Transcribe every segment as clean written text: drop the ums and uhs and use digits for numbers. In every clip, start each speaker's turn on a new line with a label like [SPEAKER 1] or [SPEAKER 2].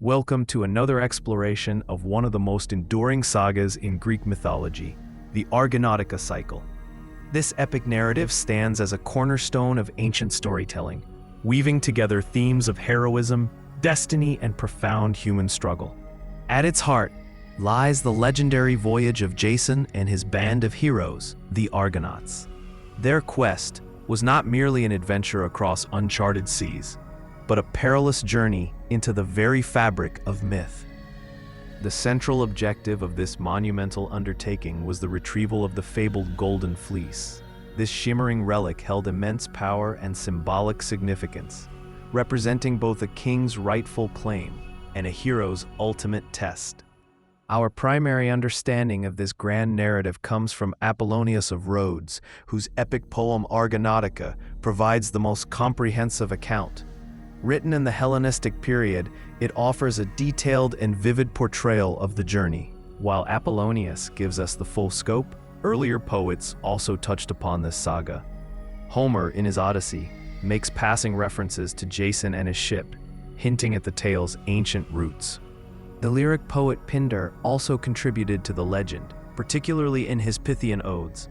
[SPEAKER 1] Welcome to another exploration of one of the most enduring sagas in Greek mythology, the Argonautica cycle. This epic narrative stands as a cornerstone of ancient storytelling, weaving together themes of heroism, destiny, and profound human struggle. At its heart lies the legendary voyage of Jason and his band of heroes, the Argonauts. Their quest was not merely an adventure across uncharted seas, but a perilous journey into the very fabric of myth. The central objective of this monumental undertaking was the retrieval of the fabled Golden Fleece. This shimmering relic held immense power and symbolic significance, representing both a king's rightful claim and a hero's ultimate test. Our primary understanding of this grand narrative comes from Apollonius of Rhodes, whose epic poem Argonautica provides the most comprehensive account. Written in the Hellenistic period, it offers a detailed and vivid portrayal of the journey. While Apollonius gives us the full scope, earlier poets also touched upon this saga. Homer, in his Odyssey, makes passing references to Jason and his ship, hinting at the tale's ancient roots. The lyric poet Pindar also contributed to the legend, particularly in his Pythian odes.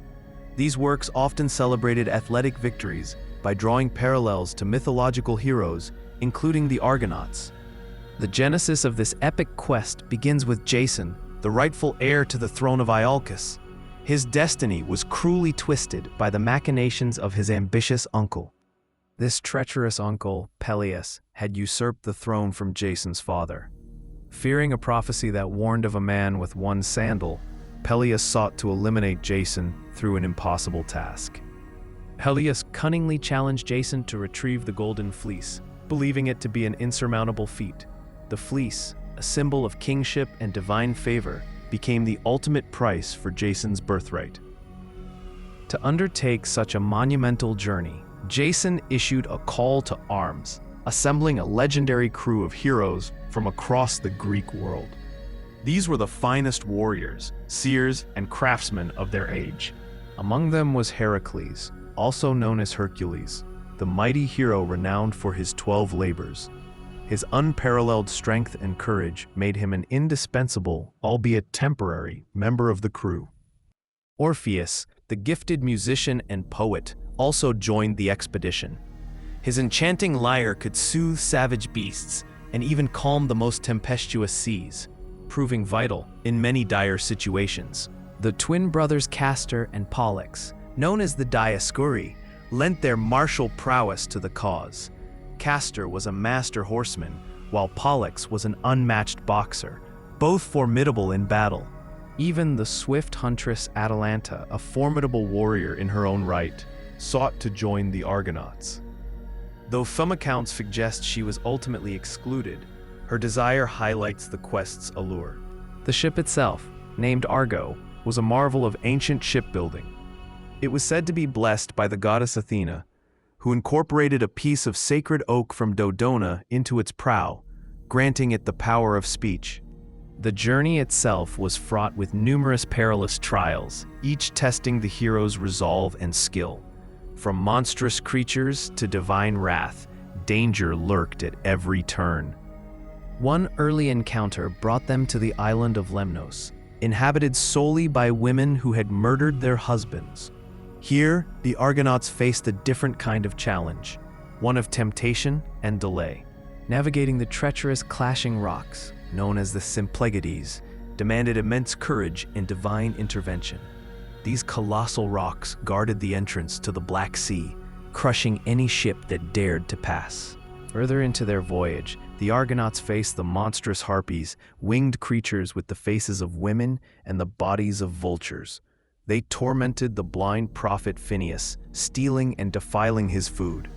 [SPEAKER 1] These works often celebrated athletic victories by drawing parallels to mythological heroes, including the Argonauts. The genesis of this epic quest begins with Jason, the rightful heir to the throne of Iolcus. His destiny was cruelly twisted by the machinations of his ambitious uncle. This treacherous uncle, Peleus, had usurped the throne from Jason's father. Fearing a prophecy that warned of a man with one sandal, Peleus sought to eliminate Jason through an impossible task. Peleus cunningly challenged Jason to retrieve the Golden Fleece, believing it to be an insurmountable feat. The fleece, a symbol of kingship and divine favor, became the ultimate price for Jason's birthright. To undertake such a monumental journey, Jason issued a call to arms, assembling a legendary crew of heroes from across the Greek world. These were the finest warriors, seers, and craftsmen of their age. Among them was Heracles, also known as Hercules, the mighty hero renowned for his 12 labors. His unparalleled strength and courage made him an indispensable, albeit temporary, member of the crew. Orpheus, the gifted musician and poet, also joined the expedition. His enchanting lyre could soothe savage beasts and even calm the most tempestuous seas, proving vital in many dire situations. The twin brothers Castor and Pollux, known as the Dioscuri, lent their martial prowess to the cause. Castor was a master horseman, while Pollux was an unmatched boxer, both formidable in battle. Even the swift huntress Atalanta, a formidable warrior in her own right, sought to join the Argonauts. Though some accounts suggest she was ultimately excluded, her desire highlights the quest's allure. The ship itself, named Argo, was a marvel of ancient shipbuilding. It was said to be blessed by the goddess Athena, who incorporated a piece of sacred oak from Dodona into its prow, granting it the power of speech. The journey itself was fraught with numerous perilous trials, each testing the hero's resolve and skill. From monstrous creatures to divine wrath, danger lurked at every turn. One early encounter brought them to the island of Lemnos, inhabited solely by women who had murdered their husbands. Here, the Argonauts faced a different kind of challenge, one of temptation and delay. Navigating the treacherous clashing rocks, known as the Symplegades, demanded immense courage and divine intervention. These colossal rocks guarded the entrance to the Black Sea, crushing any ship that dared to pass. Further into their voyage, the Argonauts faced the monstrous harpies, winged creatures with the faces of women and the bodies of vultures. They tormented the blind prophet Phineus, stealing and defiling his food.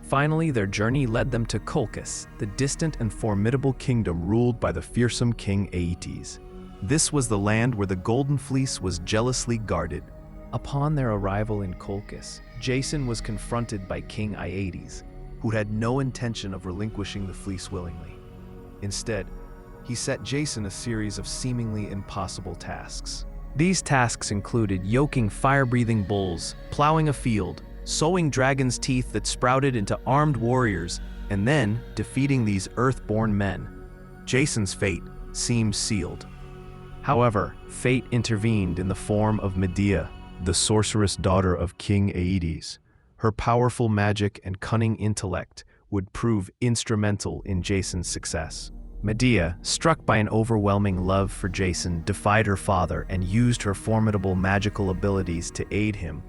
[SPEAKER 1] Finally, their journey led them to Colchis, the distant and formidable kingdom ruled by the fearsome king Aeetes. This was the land where the Golden Fleece was jealously guarded. Upon their arrival in Colchis, Jason was confronted by King Aeetes, who had no intention of relinquishing the fleece willingly. Instead, he set Jason a series of seemingly impossible tasks. These tasks included yoking fire-breathing bulls, plowing a field, sowing dragon's teeth that sprouted into armed warriors, and then defeating these earth-born men. Jason's fate seemed sealed. However, fate intervened in the form of Medea, the sorceress daughter of King Aeetes. Her powerful magic and cunning intellect would prove instrumental in Jason's success. Medea, struck by an overwhelming love for Jason, defied her father and used her formidable magical abilities to aid him.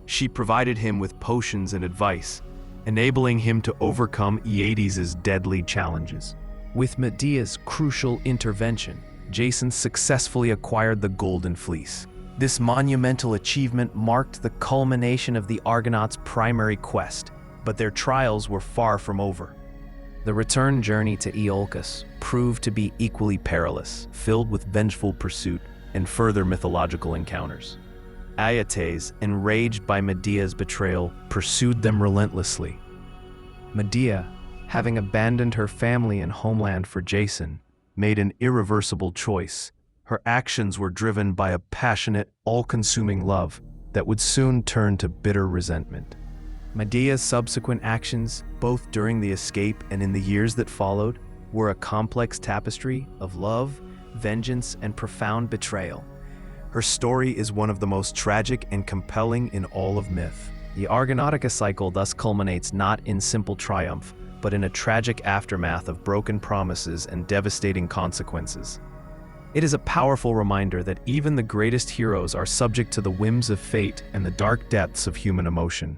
[SPEAKER 1] She provided him with potions and advice, enabling him to overcome Aeetes' deadly challenges. With Medea's crucial intervention, Jason successfully acquired the Golden Fleece. This monumental achievement marked the culmination of the Argonauts' primary quest, but their trials were far from over. The return journey to Iolcus proved to be equally perilous, filled with vengeful pursuit and further mythological encounters. Aeetes, enraged by Medea's betrayal, pursued them relentlessly. Medea, having abandoned her family and homeland for Jason, made an irreversible choice. Her actions were driven by a passionate, all-consuming love that would soon turn to bitter resentment. Medea's subsequent actions, both during the escape and in the years that followed, were a complex tapestry of love, vengeance, and profound betrayal. Her story is one of the most tragic and compelling in all of myth. The Argonautica cycle thus culminates not in simple triumph, but in a tragic aftermath of broken promises and devastating consequences. It is a powerful reminder that even the greatest heroes are subject to the whims of fate and the dark depths of human emotion.